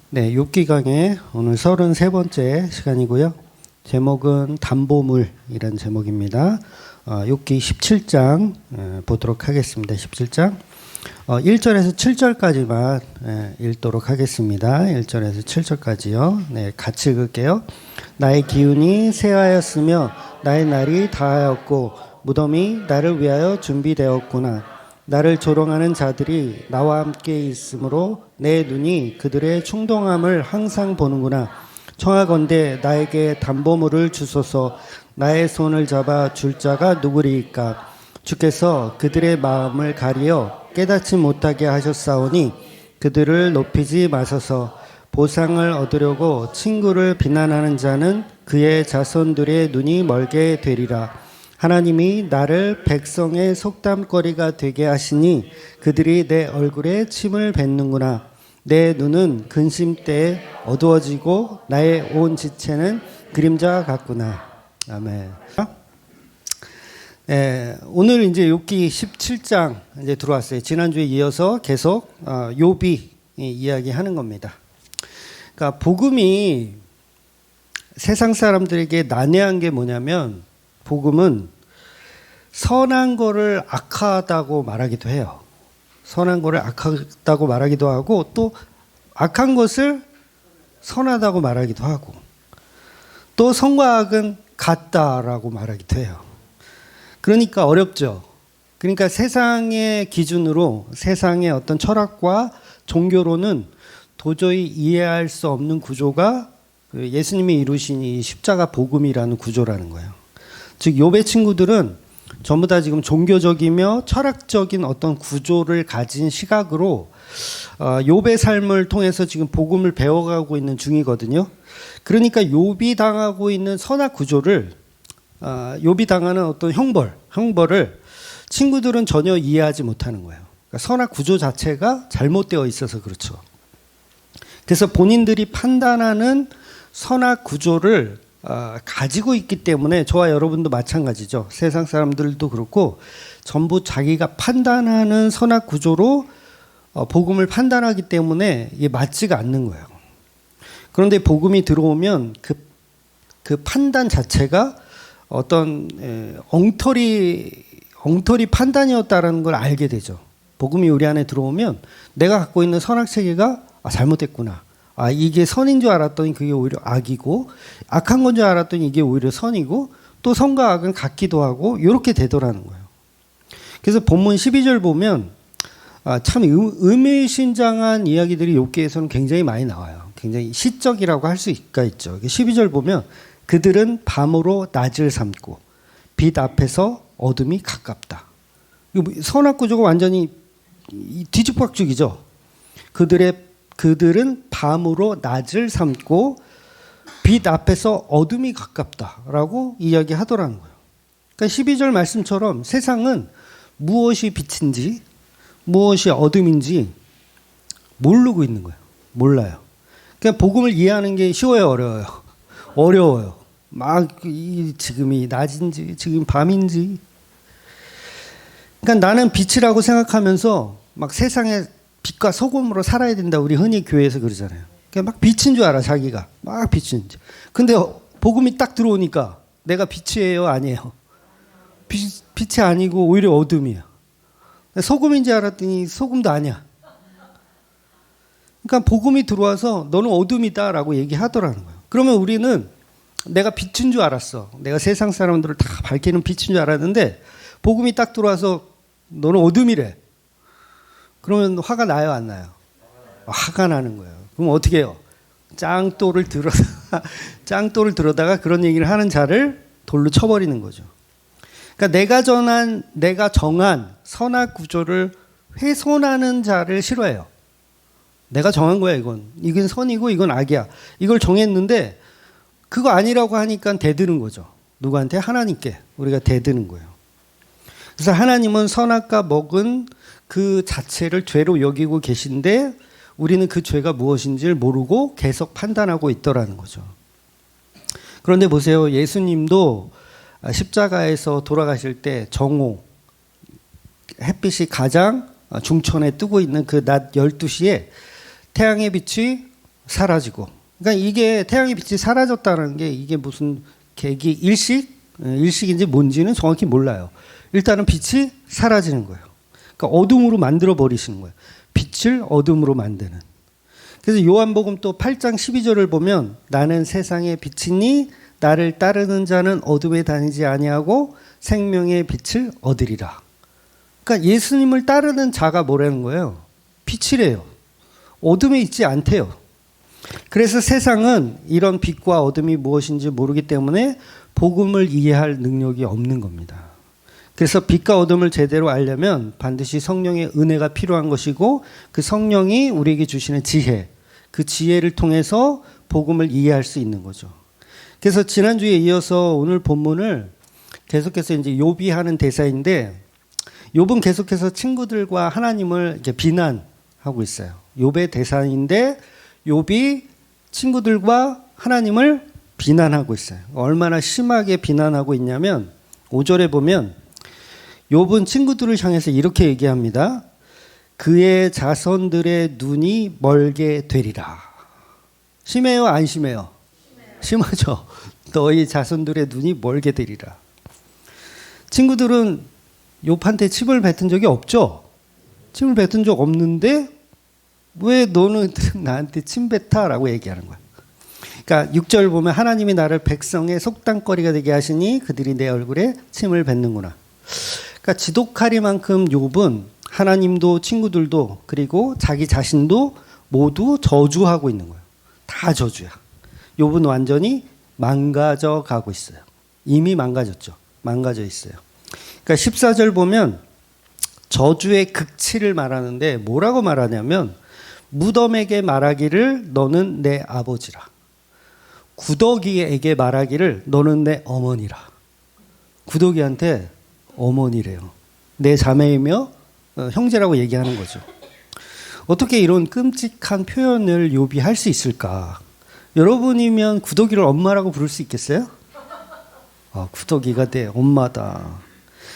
네, 욥기 강의 오늘 33번째 시간이고요. 제목은 담보물이라는 제목입니다. 욥기 17장 보도록 하겠습니다. 17장 1절에서 7절까지만 읽도록 하겠습니다. 1절에서 7절까지요. 네, 같이 읽을게요. 나의 기운이 새하였으며 나의 날이 다하였고 무덤이 나를 위하여 준비되었구나. 나를 조롱하는 자들이 나와 함께 있으므로 내 눈이 그들의 충동함을 항상 보는구나. 청하건대 나에게 담보물을 주소서. 나의 손을 잡아 줄 자가 누구리이까. 주께서 그들의 마음을 가리어 깨닫지 못하게 하셨사오니 그들을 높이지 마소서. 보상을 얻으려고 친구를 비난하는 자는 그의 자손들의 눈이 멀게 되리라. 하나님이 나를 백성의 속담거리가 되게 하시니 그들이 내 얼굴에 침을 뱉는구나. 내 눈은 근심 때에 어두워지고 나의 온 지체는 그림자 같구나. 아멘. 오늘 이제 욥기 17장 이제 들어왔어요. 지난주에 이어서 계속 욥이 이야기하는 겁니다. 그러니까 복음이 세상 사람들에게 난해한 게 뭐냐면 복음은 선한 거를 악하다고 말하기도 해요. 선한 거를 악하다고 말하기도 하고 또 악한 것을 선하다고 말하기도 하고 또 선과 악은 같다라고 말하기도 해요. 그러니까 어렵죠. 그러니까 세상의 기준으로 세상의 어떤 철학과 종교로는 도저히 이해할 수 없는 구조가 예수님이 이루신 이 십자가 복음이라는 구조라는 거예요. 즉 욥의 친구들은 전부 다 지금 종교적이며 철학적인 어떤 구조를 가진 시각으로 욥의 삶을 통해서 지금 복음을 배워가고 있는 중이거든요. 그러니까 욥이 당하고 있는 선악 구조를 욥이 당하는 어떤 형벌을 친구들은 전혀 이해하지 못하는 거예요. 그러니까 선악 구조 자체가 잘못되어 있어서 그렇죠. 그래서 본인들이 판단하는 선악 구조를 가지고 있기 때문에 저와 여러분도 마찬가지죠. 세상 사람들도 그렇고 전부 자기가 판단하는 선악 구조로 복음을 판단하기 때문에 이게 맞지가 않는 거예요. 그런데 복음이 들어오면 그 판단 자체가 어떤 엉터리 판단이었다라는 걸 알게 되죠. 복음이 우리 안에 들어오면 내가 갖고 있는 선악 체계가 잘못됐구나. 이게 선인 줄 알았더니 그게 오히려 악이고 악한 건 줄 알았더니 이게 오히려 선이고 또 선과 악은 같기도 하고 이렇게 되더라는 거예요. 그래서 본문 12절 보면 참 의미심장한 이야기들이 욥기에서는 굉장히 많이 나와요. 굉장히 시적이라고 할 수가 있죠. 12절 보면 그들은 밤으로 낮을 삼고 빛 앞에서 어둠이 가깝다. 선악 구조가 완전히 뒤죽박죽이죠. 그들은 밤으로 낮을 삼고 빛 앞에서 어둠이 가깝다라고 이야기하더라는 거예요. 그러니까 12절 말씀처럼 세상은 무엇이 빛인지 무엇이 어둠인지 모르고 있는 거예요. 몰라요. 그냥 복음을 이해하는 게 쉬워요, 어려워요? 어려워요. 지금이 낮인지 지금 밤인지. 그러니까 나는 빛이라고 생각하면서 막 세상에 빛과 소금으로 살아야 된다. 우리 흔히 교회에서 그러잖아요. 그냥 막 빛인 줄 알아, 자기가. 막 빛인 줄. 근데 복음이 딱 들어오니까 내가 빛이에요, 아니에요? 빛이 아니고 오히려 어둠이야. 소금인지 알았더니 소금도 아니야. 그러니까 복음이 들어와서 너는 어둠이다라고 얘기하더라는 거예요. 그러면 우리는 내가 빛인 줄 알았어. 내가 세상 사람들을 다 밝히는 빛인 줄 알았는데 복음이 딱 들어와서 너는 어둠이래. 그러면 화가 나요, 안 나요? 화가 나는 거예요. 그럼 어떻게 해요? 짱돌을 들어다가 그런 얘기를 하는 자를 돌로 쳐버리는 거죠. 그러니까 내가 정한 선악 구조를 훼손하는 자를 싫어해요. 내가 정한 거야, 이건. 이건 선이고 이건 악이야. 이걸 정했는데 그거 아니라고 하니까 대드는 거죠. 누구한테? 하나님께 우리가 대드는 거예요. 그래서 하나님은 선악과 먹은 그 자체를 죄로 여기고 계신데 우리는 그 죄가 무엇인지를 모르고 계속 판단하고 있더라는 거죠. 그런데 보세요. 예수님도 십자가에서 돌아가실 때 정오, 햇빛이 가장 중천에 뜨고 있는 그 낮 12시에 태양의 빛이 사라지고. 그러니까 이게 태양의 빛이 사라졌다는 게 이게 무슨 계기 일식인지 뭔지는 정확히 몰라요. 일단은 빛이 사라지는 거예요. 그러니까 어둠으로 만들어 버리시는 거예요. 빛을 어둠으로 만드는. 그래서 요한복음 또 8장 12절을 보면 나는 세상의 빛이니 나를 따르는 자는 어둠에 다니지 아니하고 생명의 빛을 얻으리라. 그러니까 예수님을 따르는 자가 뭐라는 거예요? 빛이래요. 어둠에 있지 않대요. 그래서 세상은 이런 빛과 어둠이 무엇인지 모르기 때문에 복음을 이해할 능력이 없는 겁니다. 그래서 빛과 어둠을 제대로 알려면 반드시 성령의 은혜가 필요한 것이고 그 성령이 우리에게 주시는 지혜, 그 지혜를 통해서 복음을 이해할 수 있는 거죠. 그래서 지난주에 이어서 오늘 본문을 계속해서 이제 욥이 하는 대사인데 욥은 계속해서 친구들과 하나님을 이렇게 비난하고 있어요. 욥의 대사인데 욥이 친구들과 하나님을 비난하고 있어요. 얼마나 심하게 비난하고 있냐면 5절에 보면 욥은 친구들을 향해서 이렇게 얘기합니다. 그의 자손들의 눈이 멀게 되리라. 심해요? 안 심해요? 심하죠. 너희 자손들의 눈이 멀게 되리라. 친구들은 욥한테 침을 뱉은 적이 없죠. 침을 뱉은 적 없는데 왜 너는 나한테 침 뱉어? 라고 얘기하는 거야. 그러니까 6절 보면 하나님이 나를 백성의 속담거리가 되게 하시니 그들이 내 얼굴에 침을 뱉는구나. 그러니까 지독하리만큼 욥은 하나님도 친구들도 그리고 자기 자신도 모두 저주하고 있는 거예요. 다 저주야. 욥은 완전히 망가져 가고 있어요. 이미 망가졌죠. 망가져 있어요. 그러니까 14절 보면 저주의 극치를 말하는데 뭐라고 말하냐면 무덤에게 말하기를 너는 내 아버지라. 구더기에게 말하기를 너는 내 어머니라. 구더기한테 어머니래요. 내 자매이며 형제라고 얘기하는 거죠. 어떻게 이런 끔찍한 표현을 욥이 할 수 있을까? 여러분이면 구더기를 엄마라고 부를 수 있겠어요? 구더기가 내 엄마다.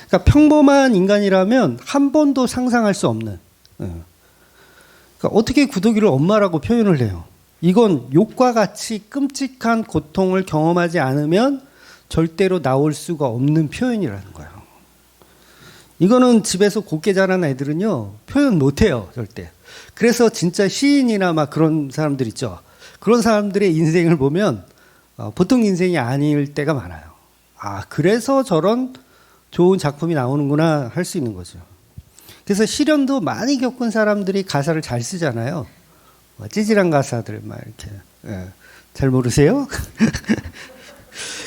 그러니까 평범한 인간이라면 한 번도 상상할 수 없는. 그러니까 어떻게 구더기를 엄마라고 표현을 해요? 이건 욕과 같이 끔찍한 고통을 경험하지 않으면 절대로 나올 수가 없는 표현이라는 거예요. 이거는 집에서 곱게 자란 애들은요 표현 못해요 절대. 그래서 진짜 시인이나 막 그런 사람들 있죠. 그런 사람들의 인생을 보면 보통 인생이 아닐 때가 많아요. 그래서 저런 좋은 작품이 나오는구나 할 수 있는 거죠. 그래서 시련도 많이 겪은 사람들이 가사를 잘 쓰잖아요. 찌질한 가사들 막 이렇게. 잘 모르세요?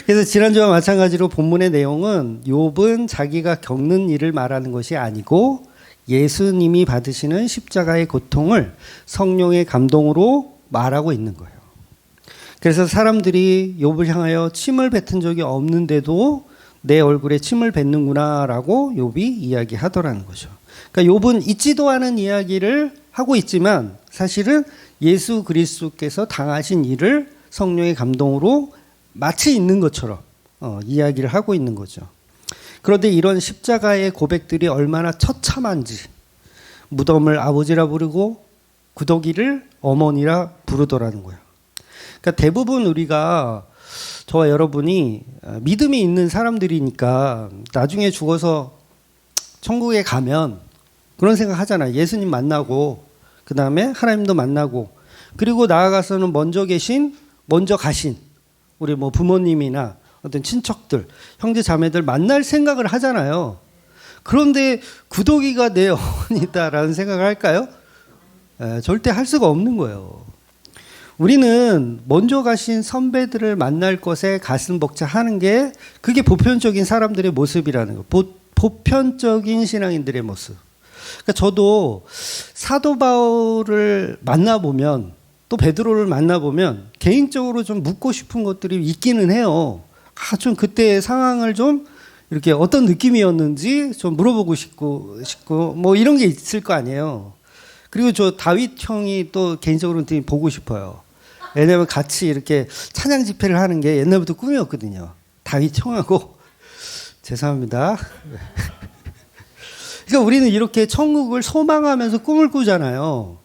그래서 지난주와 마찬가지로 본문의 내용은 욥은 자기가 겪는 일을 말하는 것이 아니고 예수님이 받으시는 십자가의 고통을 성령의 감동으로 말하고 있는 거예요. 그래서 사람들이 욥을 향하여 침을 뱉은 적이 없는데도 내 얼굴에 침을 뱉는구나라고 욥이 이야기하더라는 거죠. 그러니까 욥은 있지도 않은 이야기를 하고 있지만 사실은 예수 그리스도께서 당하신 일을 성령의 감동으로 마치 있는 것처럼 이야기를 하고 있는 거죠. 그런데 이런 십자가의 고백들이 얼마나 처참한지 무덤을 아버지라 부르고 구더기를 어머니라 부르더라는 거예요. 그러니까 대부분 우리가 저와 여러분이 믿음이 있는 사람들이니까 나중에 죽어서 천국에 가면 그런 생각 하잖아요. 예수님 만나고 그 다음에 하나님도 만나고 그리고 나아가서는 먼저 가신 우리 뭐 부모님이나 어떤 친척들, 형제 자매들 만날 생각을 하잖아요. 그런데 구더기가 내 어머니다라는 생각을 할까요? 절대 할 수가 없는 거예요. 우리는 먼저 가신 선배들을 만날 것에 가슴 벅차하는 게 그게 보편적인 사람들의 모습이라는 거. 보편적인 신앙인들의 모습. 그러니까 저도 사도 바울을 만나보면 또 베드로를 만나보면 개인적으로 좀 묻고 싶은 것들이 있기는 해요. 좀 그때의 상황을 좀 이렇게 어떤 느낌이었는지 좀 물어보고 싶고 뭐 이런 게 있을 거 아니에요. 그리고 저 다윗 형이 또 개인적으로 되게 보고 싶어요. 왜냐면 같이 이렇게 찬양 집회를 하는 게 옛날부터 꿈이었거든요. 다윗 형하고 죄송합니다. 그러니까 우리는 이렇게 천국을 소망하면서 꿈을 꾸잖아요.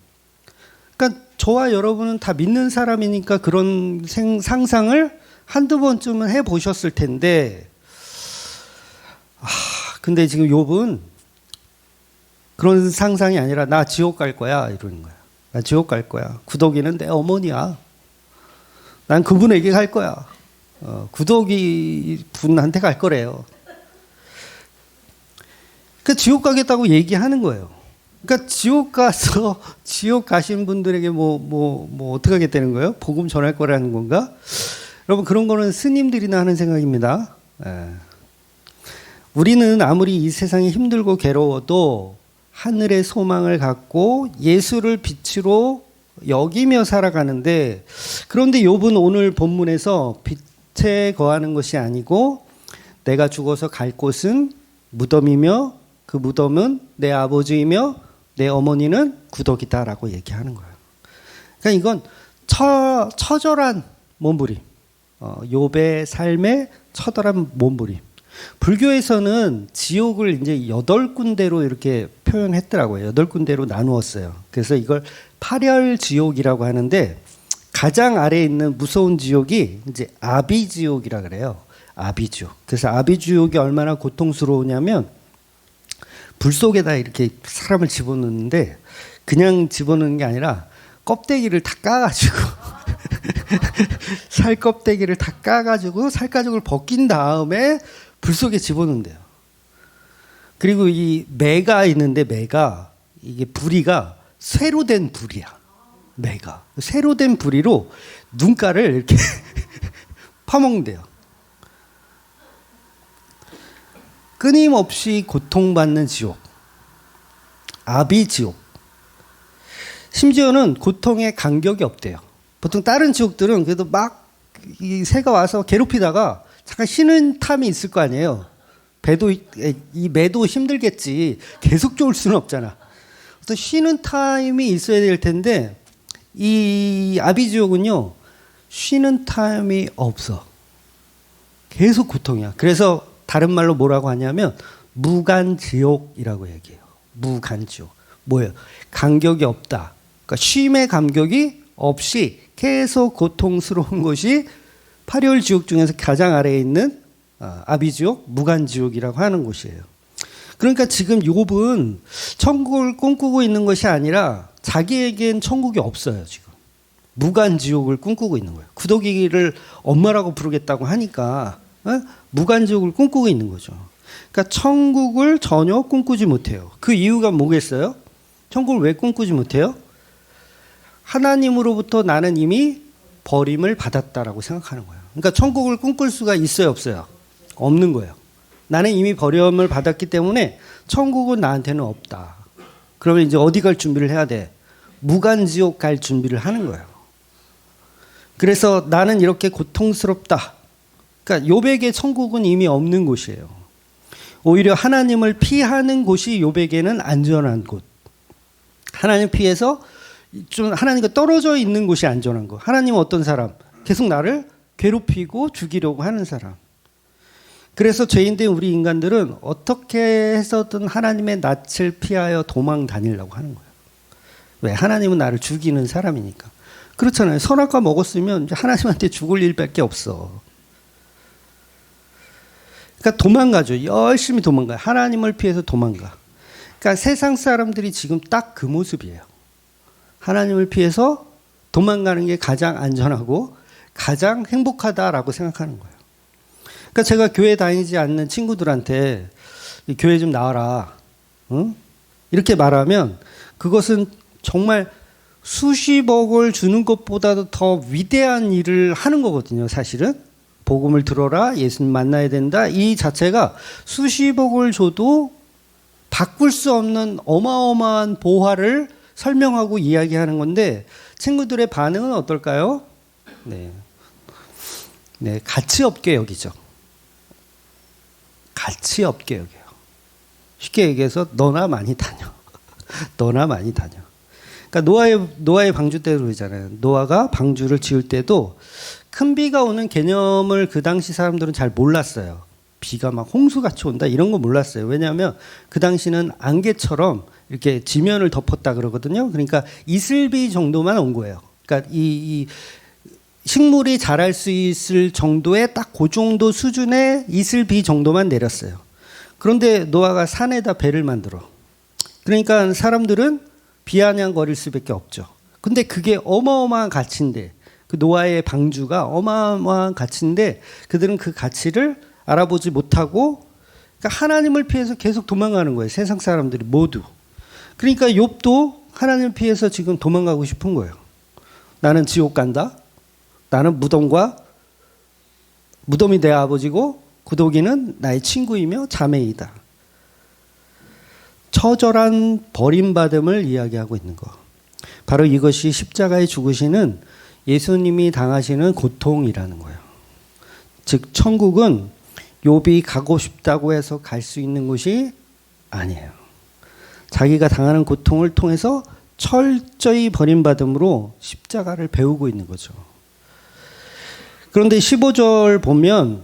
그러니까 저와 여러분은 다 믿는 사람이니까 그런 상상을 한두 번쯤은 해보셨을 텐데, 근데 지금 욥은 그런 상상이 아니라 나 지옥 갈 거야 이러는 거야. 나 지옥 갈 거야. 구더기는 내 어머니야. 난 그분에게 갈 거야. 구더기 분한테 갈 거래요. 그 지옥 가겠다고 얘기하는 거예요. 그러니까 지옥 가서 지옥 가신 분들에게 뭐 어떻게 하겠다는 거예요? 복음 전할 거라는 건가? 여러분 그런 거는 스님들이나 하는 생각입니다. 우리는 아무리 이 세상이 힘들고 괴로워도 하늘의 소망을 갖고 예수를 빛으로 여기며 살아가는데, 그런데 욥은 오늘 본문에서 빛에 거하는 것이 아니고 내가 죽어서 갈 곳은 무덤이며 그 무덤은 내 아버지이며 내 어머니는 구더기다라고 얘기하는 거예요. 그러니까 이건 처절한 몸부림, 욥의 삶의 처절한 몸부림. 불교에서는 지옥을 이제 8군데로 이렇게 표현했더라고요. 8군데로 나누었어요. 그래서 이걸 파멸지옥이라고 하는데, 가장 아래에 있는 무서운 지옥이 이제 아비지옥이라 그래요. 아비지옥. 그래서 아비지옥이 얼마나 고통스러우냐면, 불 속에다 이렇게 사람을 집어넣는데, 그냥 집어넣는 게 아니라 껍데기를 다 까가지고 살 껍데기를 다 까가지고 살가죽을 벗긴 다음에 불 속에 집어넣는데요. 그리고 이 매가 있는데, 매가 이게 부리가 쇠로 된 부리야. 매가 쇠로 된 부리로 눈가를 이렇게 파먹는데요. 끊임없이 고통받는 지옥, 아비지옥. 심지어는 고통의 간격이 없대요. 보통 다른 지옥들은 그래도 막 이 새가 와서 괴롭히다가 잠깐 쉬는 탐이 있을 거 아니에요. 이 매도 힘들겠지. 계속 좋을 수는 없잖아. 그래서 쉬는 타임이 있어야 될 텐데, 이 아비지옥은요, 쉬는 타임이 없어. 계속 고통이야. 그래서 다른 말로 뭐라고 하냐면 무간지옥이라고 얘기해요. 무간지옥. 뭐예요? 간격이 없다. 그러니까 쉼의 간격이 없이 계속 고통스러운 것이 파멸지옥 중에서 가장 아래에 있는 아비지옥, 무간지옥이라고 하는 곳이에요. 그러니까 지금 욥은 천국을 꿈꾸고 있는 것이 아니라 자기에겐 천국이 없어요. 지금 무간지옥을 꿈꾸고 있는 거예요. 구더기를 엄마라고 부르겠다고 하니까 무간지옥을 꿈꾸고 있는 거죠. 그러니까 천국을 전혀 꿈꾸지 못해요. 그 이유가 뭐겠어요? 천국을 왜 꿈꾸지 못해요? 하나님으로부터 나는 이미 버림을 받았다라고 생각하는 거예요. 그러니까 천국을 꿈꿀 수가 있어요, 없어요? 없는 거예요. 나는 이미 버림을 받았기 때문에 천국은 나한테는 없다. 그러면 이제 어디 갈 준비를 해야 돼? 무간지옥 갈 준비를 하는 거예요. 그래서 나는 이렇게 고통스럽다. 그러니까 욥에게 천국은 이미 없는 곳이에요. 오히려 하나님을 피하는 곳이 욥에게는 안전한 곳. 하나님 피해서 좀 하나님과 떨어져 있는 곳이 안전한 거. 하나님은 어떤 사람? 계속 나를 괴롭히고 죽이려고 하는 사람. 그래서 죄인된 우리 인간들은 어떻게 해서든 하나님의 낯을 피하여 도망 다니려고 하는 거예요. 왜? 하나님은 나를 죽이는 사람이니까. 그렇잖아요. 선악과 먹었으면 하나님한테 죽을 일밖에 없어. 그러니까 도망가죠. 열심히 도망가요. 하나님을 피해서 도망가. 그러니까 세상 사람들이 지금 딱 그 모습이에요. 하나님을 피해서 도망가는 게 가장 안전하고 가장 행복하다라고 생각하는 거예요. 그러니까 제가 교회 다니지 않는 친구들한테 교회 좀 나와라, 응? 이렇게 말하면 그것은 정말 수십억을 주는 것보다도 더 위대한 일을 하는 거거든요. 사실은 복음을 들어라, 예수님 만나야 된다, 이 자체가 수십억을 줘도 바꿀 수 없는 어마어마한 보화를 설명하고 이야기하는 건데, 친구들의 반응은 어떨까요? 네, 가치 없게 여기죠. 가치 없게 여겨요. 쉽게 얘기해서 너나 많이 다녀. 너나 많이 다녀. 그러니까 노아의 방주 때도 그러잖아요. 노아가 방주를 지을 때도 큰 비가 오는 개념을 그 당시 사람들은 잘 몰랐어요. 비가 막 홍수같이 온다 이런 거 몰랐어요. 왜냐하면 그 당시는 안개처럼 이렇게 지면을 덮었다 그러거든요. 그러니까 이슬비 정도만 온 거예요. 그러니까 이 식물이 자랄 수 있을 정도의 딱 그 정도 수준의 이슬비 정도만 내렸어요. 그런데 노아가 산에다 배를 만들어. 그러니까 사람들은 비아냥거릴 수밖에 없죠. 근데 그게 어마어마한 가치인데, 그 노아의 방주가 어마어마한 가치인데 그들은 그 가치를 알아보지 못하고, 그러니까 하나님을 피해서 계속 도망가는 거예요. 세상 사람들이 모두. 그러니까 욥도 하나님을 피해서 지금 도망가고 싶은 거예요. 나는 지옥 간다. 나는 무덤이 내 아버지고 구더기는 나의 친구이며 자매이다. 처절한 버림받음을 이야기하고 있는 거. 바로 이것이 십자가에 죽으시는 예수님이 당하시는 고통이라는 거예요. 즉 천국은 욥이 가고 싶다고 해서 갈 수 있는 곳이 아니에요. 자기가 당하는 고통을 통해서 철저히 버림받음으로 십자가를 배우고 있는 거죠. 그런데 15절 보면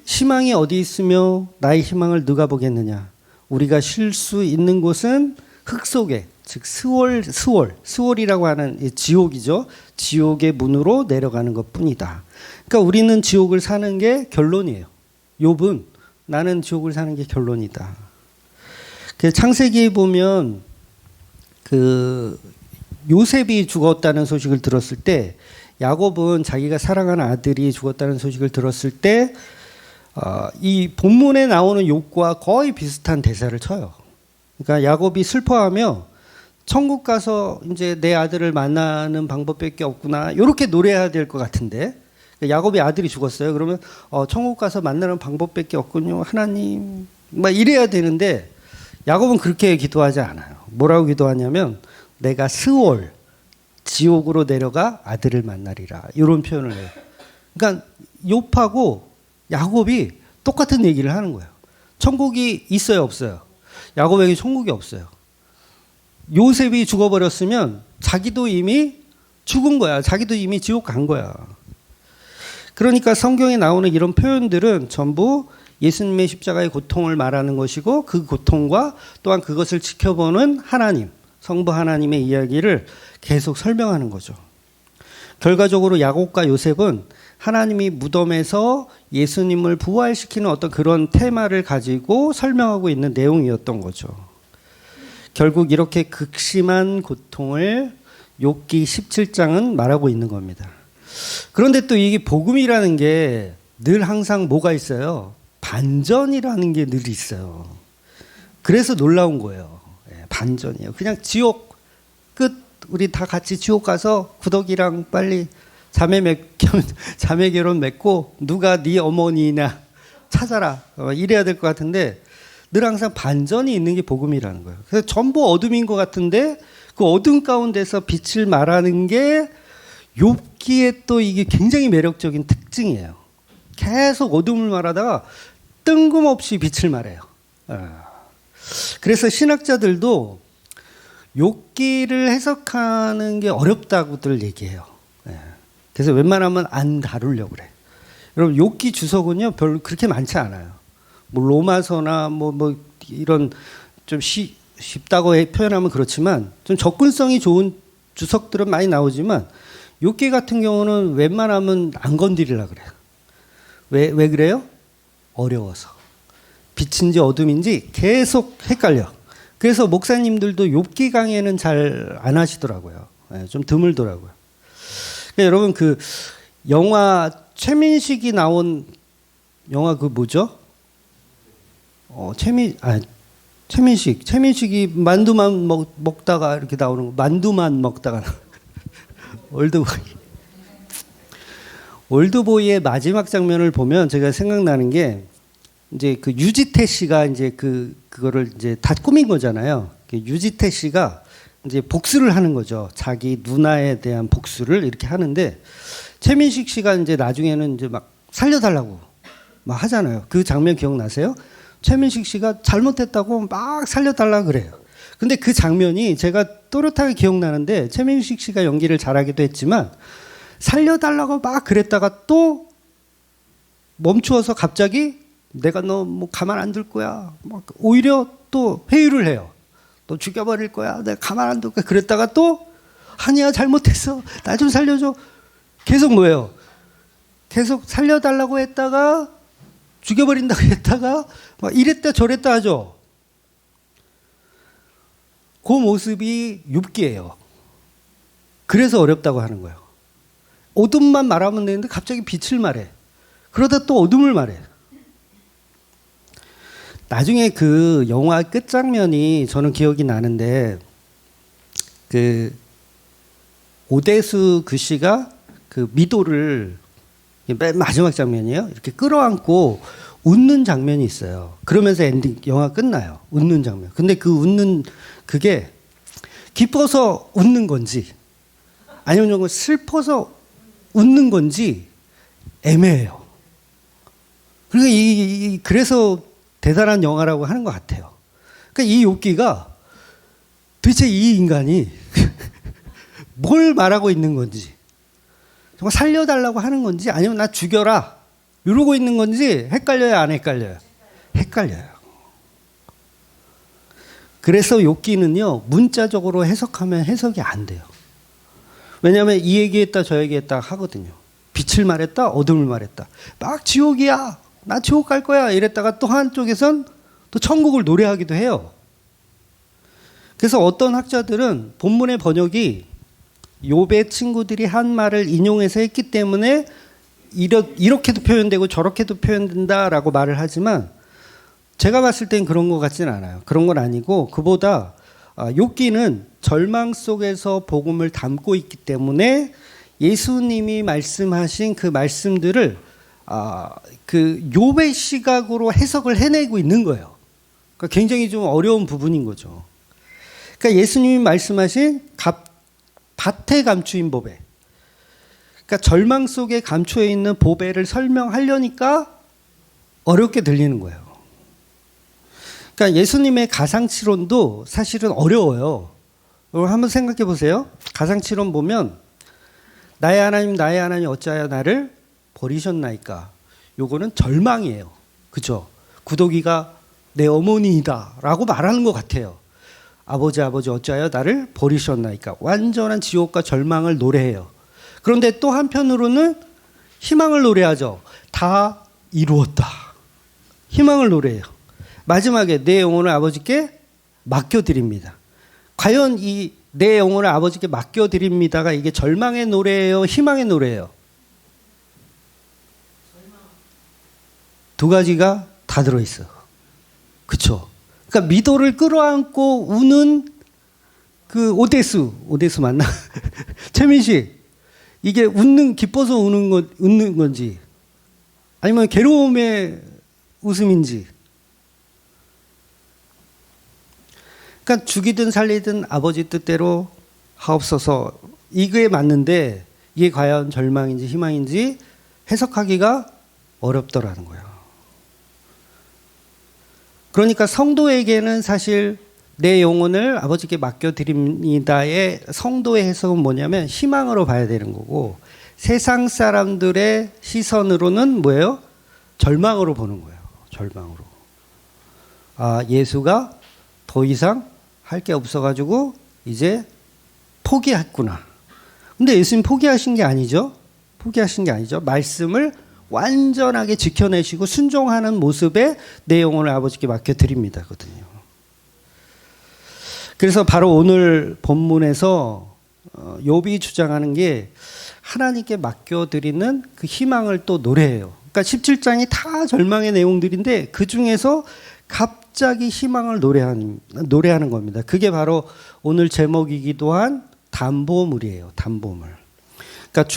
희망이 어디 있으며 나의 희망을 누가 보겠느냐. 우리가 쉴 수 있는 곳은 흙 속에, 즉 스월이라고 하는 지옥이죠. 지옥의 문으로 내려가는 것뿐이다. 그러니까 우리는 지옥을 사는 게 결론이에요. 욥은 나는 지옥을 사는 게 결론이다. 창세기에 보면 그 요셉이 죽었다는 소식을 들었을 때, 야곱은 자기가 사랑하는 아들이 죽었다는 소식을 들었을 때 이 본문에 나오는 욥과 거의 비슷한 대사를 쳐요. 그러니까 야곱이 슬퍼하며 천국 가서 이제 내 아들을 만나는 방법밖에 없구나, 이렇게 노래해야 될 것 같은데, 야곱이 아들이 죽었어요. 그러면 천국 가서 만나는 방법밖에 없군요, 하나님, 막 이래야 되는데 야곱은 그렇게 기도하지 않아요. 뭐라고 기도하냐면 내가 스월, 지옥으로 내려가 아들을 만나리라, 이런 표현을 해요. 그러니까 욥하고 야곱이 똑같은 얘기를 하는 거예요. 천국이 있어요, 없어요? 야곱에게 천국이 없어요. 요셉이 죽어버렸으면 자기도 이미 죽은 거야. 자기도 이미 지옥 간 거야. 그러니까 성경에 나오는 이런 표현들은 전부 예수님의 십자가의 고통을 말하는 것이고, 그 고통과 또한 그것을 지켜보는 하나님, 성부 하나님의 이야기를 계속 설명하는 거죠. 결과적으로 야곱과 요셉은 하나님이 무덤에서 예수님을 부활시키는 어떤 그런 테마를 가지고 설명하고 있는 내용이었던 거죠. 결국 이렇게 극심한 고통을 욥기 17장은 말하고 있는 겁니다. 그런데 또 이게 복음이라는 게 늘 항상 뭐가 있어요? 반전이라는 게 늘 있어요. 그래서 놀라운 거예요. 반전이에요. 그냥 지옥 끝, 우리 다 같이 지옥 가서 구더기랑 빨리 자매 결혼 맺고 누가 네 어머니나 찾아라, 이래야 될 것 같은데 늘 항상 반전이 있는 게 복음이라는 거예요. 그래서 전부 어둠인 것 같은데 그 어둠 가운데서 빛을 말하는 게 욥기의 또 이게 굉장히 매력적인 특징이에요. 계속 어둠을 말하다가 뜬금없이 빛을 말해요. 그래서 신학자들도 욥기를 해석하는 게 어렵다고들 얘기해요. 그래서 웬만하면 안 다루려고 그래. 여러분, 욥기 주석은요 별로 그렇게 많지 않아요. 뭐 로마서나 뭐 이런 좀 쉽다고 표현하면 그렇지만 좀 접근성이 좋은 주석들은 많이 나오지만 욥기 같은 경우는 웬만하면 안 건드리려고 그래요. 왜 그래요? 어려워서. 빛인지 어둠인지 계속 헷갈려. 그래서 목사님들도 욥기 강의는 잘 안 하시더라고요. 좀 드물더라고요. 그러니까 여러분, 그 영화 최민식이 나온 영화 그 뭐죠? 최민식이 만두만 먹다가 이렇게 나오는 거. 만두만 먹다가 올드보이의 마지막 장면을 보면 제가 생각나는 게, 이제 그 유지태 씨가 이제 그거를 이제 다 꾸민 거잖아요. 유지태 씨가 이제 복수를 하는 거죠. 자기 누나에 대한 복수를 이렇게 하는데, 최민식 씨가 이제 나중에는 이제 막 살려달라고 막 하잖아요. 그 장면 기억나세요? 최민식 씨가 잘못했다고 막 살려달라고 그래요. 근데 그 장면이 제가 또렷하게 기억나는데, 최민식 씨가 연기를 잘하기도 했지만 살려달라고 막 그랬다가 또 멈추어서 갑자기 내가 너 뭐 가만 안 둘 거야, 막 오히려 또 회유를 해요. 너 죽여버릴 거야. 내가 가만 안 둘 거야. 그랬다가 또 아니야 잘못했어. 나 좀 살려줘. 계속 뭐예요? 계속 살려달라고 했다가 죽여버린다고 했다가 막 이랬다 저랬다 하죠. 그 모습이 욥기예요. 그래서 어렵다고 하는 거예요. 어둠만 말하면 되는데 갑자기 빛을 말해. 그러다 또 어둠을 말해. 나중에 그 영화 끝장면이 저는 기억이 나는데 그 오대수 그 씨가 그 미도를 맨 마지막 장면이에요. 이렇게 끌어안고 웃는 장면이 있어요. 그러면서 엔딩 영화 끝나요. 웃는 장면. 근데 그 웃는 그게 기뻐서 웃는 건지 아니면 슬퍼서 웃는 건지 애매해요. 그러니까 그래서 대단한 영화라고 하는 것 같아요. 그러니까 이 욥기가 도대체 이 인간이 뭘 말하고 있는 건지 정말 살려달라고 하는 건지 아니면 나 죽여라 이러고 있는 건지 헷갈려요 안 헷갈려요? 헷갈려요. 그래서 욥기는요 문자적으로 해석하면 해석이 안 돼요. 왜냐하면 이 얘기했다 저 얘기했다 하거든요. 빛을 말했다 어둠을 말했다. 막 지옥이야 나 지옥 갈 거야 이랬다가 또 한쪽에선 또 천국을 노래하기도 해요. 그래서 어떤 학자들은 본문의 번역이 욥의 친구들이 한 말을 인용해서 했기 때문에 이렇게도 표현되고 저렇게도 표현된다라고 말을 하지만 제가 봤을 땐 그런 것 같지는 않아요. 그런 건 아니고 그보다 욥기는 절망 속에서 복음을 담고 있기 때문에 예수님이 말씀하신 그 말씀들을 그 욥의 시각으로 해석을 해내고 있는 거예요. 그러니까 굉장히 좀 어려운 부분인 거죠. 그러니까 예수님이 말씀하신 밭에 감추인 보배. 그러니까 절망 속에 감추어 있는 보배를 설명하려니까 어렵게 들리는 거예요. 그러니까 예수님의 가상치론도 사실은 어려워요. 한번 생각해 보세요. 가상치론 보면 나의 하나님 어찌하여 나를 버리셨나이까. 요거는 절망이에요. 그죠? 구더기가 내 어머니이다 라고 말하는 것 같아요. 아버지 어찌하여 나를 버리셨나이까. 완전한 지옥과 절망을 노래해요. 그런데 또 한편으로는 희망을 노래하죠. 다 이루었다. 희망을 노래해요. 마지막에 내 영혼을 아버지께 맡겨드립니다. 과연 이 내 영혼을 아버지께 맡겨드립니다가 이게 절망의 노래예요? 희망의 노래예요? 두 가지가 다 들어있어. 그쵸? 그러니까 미도를 끌어안고 우는 그 오대수 맞나? 최민식 이게 기뻐서 웃는 건지 아니면 괴로움의 웃음인지. 그러니까 죽이든 살리든 아버지 뜻대로 하옵소서 이거에 맞는데 이게 과연 절망인지 희망인지 해석하기가 어렵더라는 거예요. 그러니까 성도에게는 사실 내 영혼을 아버지께 맡겨드립니다의 성도의 해석은 뭐냐면 희망으로 봐야 되는 거고 세상 사람들의 시선으로는 뭐예요? 절망으로 보는 거예요. 절망으로. 예수가 더 이상 할 게 없어가지고 이제 포기했구나. 근데 예수님 포기하신 게 아니죠. 포기하신 게 아니죠. 말씀을 완전하게 지켜내시고 순종하는 모습에 내 영혼을 아버지께 맡겨드립니다. 거든요. 그래서 바로 오늘 본문에서 욥이 주장하는 게 하나님께 맡겨드리는 그 희망을 또 노래해요. 그러니까 17장이 다 절망의 내용들인데 그 중에서 갑자기 희망을 노래하는 겁니다. 그게 바로 오늘 제목이기도 한 담보물이에요. 담보물. 그러니까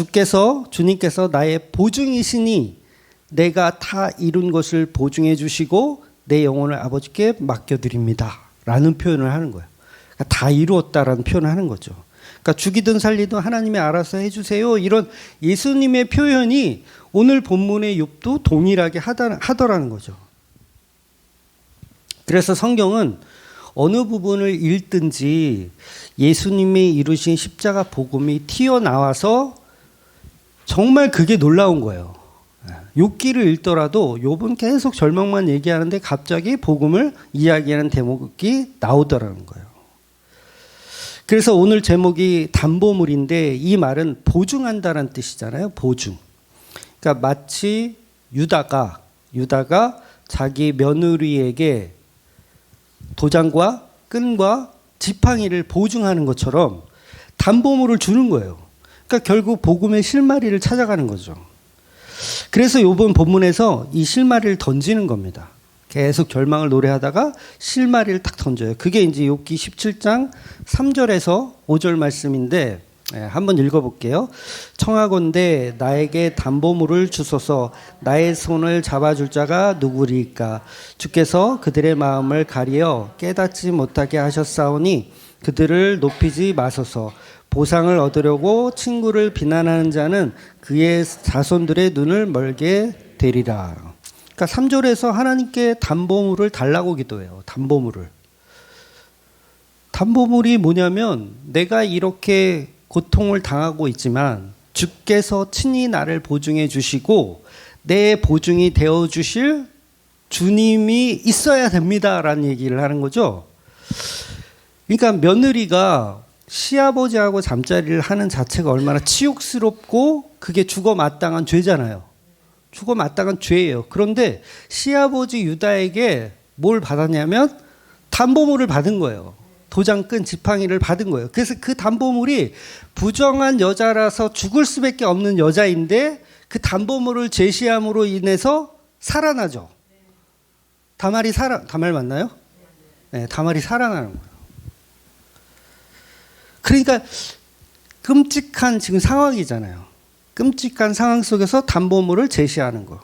주님께서 나의 보증이시니 내가 다 이룬 것을 보증해 주시고 내 영혼을 아버지께 맡겨드립니다. 라는 표현을 하는 거예요. 그러니까 다 이루었다라는 표현을 하는 거죠. 그러니까 죽이든 살리든 하나님이 알아서 해주세요. 이런 예수님의 표현이 오늘 본문의 욥도 동일하게 하더라는 거죠. 그래서 성경은 어느 부분을 읽든지 예수님이 이루신 십자가 복음이 튀어나와서 정말 그게 놀라운 거예요. 욥기를 읽더라도 욥은 계속 절망만 얘기하는데 갑자기 복음을 이야기하는 대목이 나오더라는 거예요. 그래서 오늘 제목이 담보물인데 이 말은 보증한다는 뜻이잖아요. 보증. 그러니까 마치 유다가 자기 며느리에게 도장과 끈과 지팡이를 보증하는 것처럼 담보물을 주는 거예요. 그러니까 결국 복음의 실마리를 찾아가는 거죠. 그래서 이번 본문에서 이 실마리를 던지는 겁니다. 계속 결망을 노래하다가 실마리를 딱 던져요. 그게 이제 욥기 17장 3절에서 5절 말씀인데 한번 읽어볼게요. 청하건대 나에게 담보물을 주소서. 나의 손을 잡아줄 자가 누구리까? 주께서 그들의 마음을 가리어 깨닫지 못하게 하셨사오니 그들을 높이지 마소서. 보상을 얻으려고 친구를 비난하는 자는 그의 자손들의 눈을 멀게 되리라. 그러니까 3절에서 하나님께 담보물을 달라고 기도해요. 담보물이 뭐냐면 내가 이렇게 고통을 당하고 있지만 주께서 친히 나를 보증해 주시고 내 보증이 되어 주실 주님이 있어야 됩니다라는 얘기를 하는 거죠. 그러니까 며느리가 시아버지하고 잠자리를 하는 자체가 얼마나 치욕스럽고 그게 죽어 마땅한 죄잖아요. 죽어 마땅한 죄예요. 그런데 시아버지 유다에게 뭘 받았냐면 담보물을 받은 거예요. 도장끈 지팡이를 받은 거예요. 그래서 그 담보물이 부정한 여자라서 죽을 수밖에 없는 여자인데 그 담보물을 제시함으로 인해서 살아나죠. 다말이 다말 맞나요? 네, 다말이 살아나는 거예요. 그러니까 끔찍한 지금 상황이잖아요. 끔찍한 상황 속에서 담보물을 제시하는 거.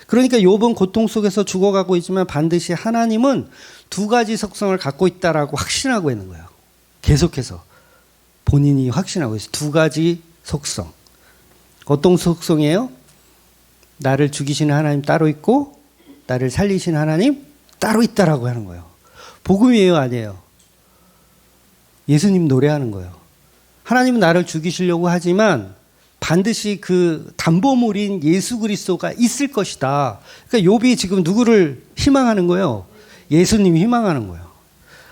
그러니까 욥은 고통 속에서 죽어가고 있지만 반드시 하나님은 두 가지 속성을 갖고 있다라고 확신하고 있는 거예요. 계속해서 본인이 확신하고 있어요. 두 가지 속성. 어떤 속성이에요? 나를 죽이시는 하나님 따로 있고 나를 살리시는 하나님 따로 있다라고 하는 거예요. 복음이에요, 아니에요? 예수님 노래하는 거예요. 하나님은 나를 죽이시려고 하지만 반드시 그 담보물인 예수 그리스도가 있을 것이다. 그러니까 욥이 지금 누구를 희망하는 거예요? 예수님 희망하는 거예요.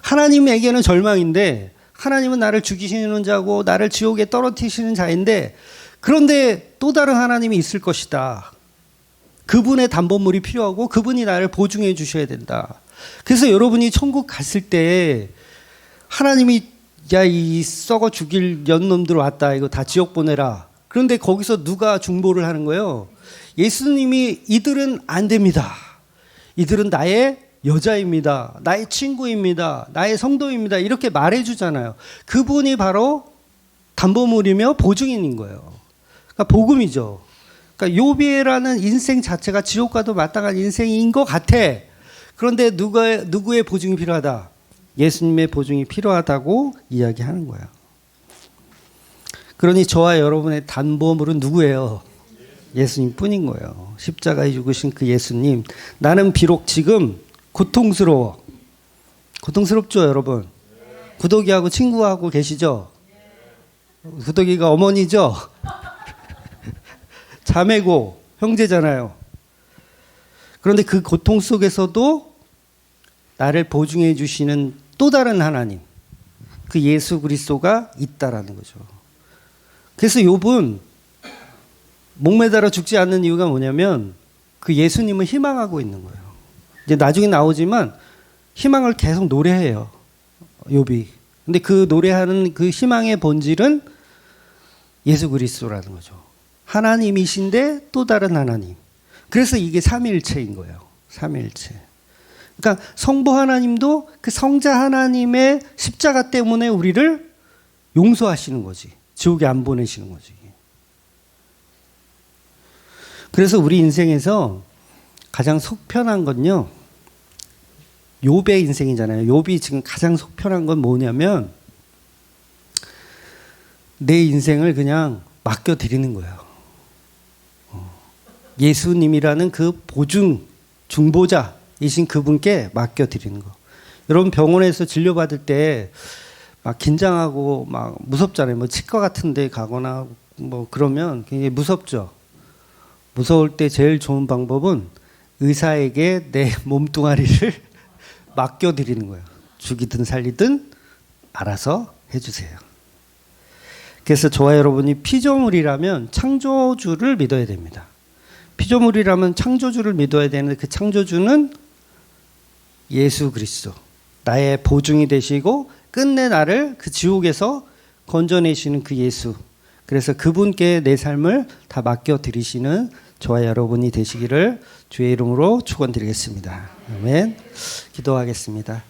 하나님에게는 절망인데 하나님은 나를 죽이시는 자고 나를 지옥에 떨어뜨리시는 자인데 그런데 또 다른 하나님이 있을 것이다. 그분의 담보물이 필요하고 그분이 나를 보증해 주셔야 된다. 그래서 여러분이 천국 갔을 때 하나님이 야, 이 썩어 죽일 연놈들 왔다. 이거 다 지옥 보내라. 그런데 거기서 누가 중보를 하는 거예요? 예수님이 이들은 안 됩니다. 이들은 나의 여자입니다. 나의 친구입니다. 나의 성도입니다. 이렇게 말해주잖아요. 그분이 바로 담보물이며 보증인인 거예요. 그러니까 복음이죠. 그러니까 욥이라는 인생 자체가 지옥 가도 마땅한 인생인 것 같아. 그런데 누구의 보증이 필요하다? 예수님의 보증이 필요하다고 이야기하는 거예요. 그러니 저와 여러분의 담보물은 누구예요? 예수님 뿐인 거예요. 십자가에 죽으신 그 예수님. 나는 비록 지금 고통스러워. 고통스럽죠, 여러분? 구더기하고 친구하고 계시죠? 구더기가 어머니죠? 자매고 형제잖아요. 그런데 그 고통 속에서도 나를 보증해 주시는 또 다른 하나님, 그 예수 그리스도가 있다라는 거죠. 그래서 욥은 목매달아 죽지 않는 이유가 뭐냐면 그 예수님을 희망하고 있는 거예요. 이제 나중에 나오지만 희망을 계속 노래해요, 욥이. 근데 그 노래하는 그 희망의 본질은 예수 그리스도라는 거죠. 하나님이신데 또 다른 하나님. 그래서 이게 삼위일체인 거예요. 삼위일체. 그러니까 성부 하나님도 그 성자 하나님의 십자가 때문에 우리를 용서하시는 거지. 지옥에 안 보내시는 거지. 그래서 우리 인생에서 가장 속편한 건요, 욥의 인생이잖아요. 욥이 지금 가장 속편한 건 뭐냐면 내 인생을 그냥 맡겨드리는 거예요. 예수님이라는 그 보증, 중보자이신 그분께 맡겨드리는 거. 여러분 병원에서 진료받을 때 막 긴장하고 막 무섭잖아요. 뭐 치과 같은 데 가거나 뭐 그러면 굉장히 무섭죠. 무서울 때 제일 좋은 방법은 의사에게 내 몸뚱아리를 맡겨드리는 거예요. 죽이든 살리든 알아서 해주세요. 그래서 저와 여러분이 피조물이라면 창조주를 믿어야 됩니다. 피조물이라면 창조주를 믿어야 되는데 그 창조주는 예수 그리스도, 나의 보증이 되시고 끝내 나를 그 지옥에서 건져내시는 그 예수. 그래서 그분께 내 삶을 다 맡겨드리시는 저와 여러분이 되시기를 주의 이름으로 축원드리겠습니다. 아멘. 기도하겠습니다.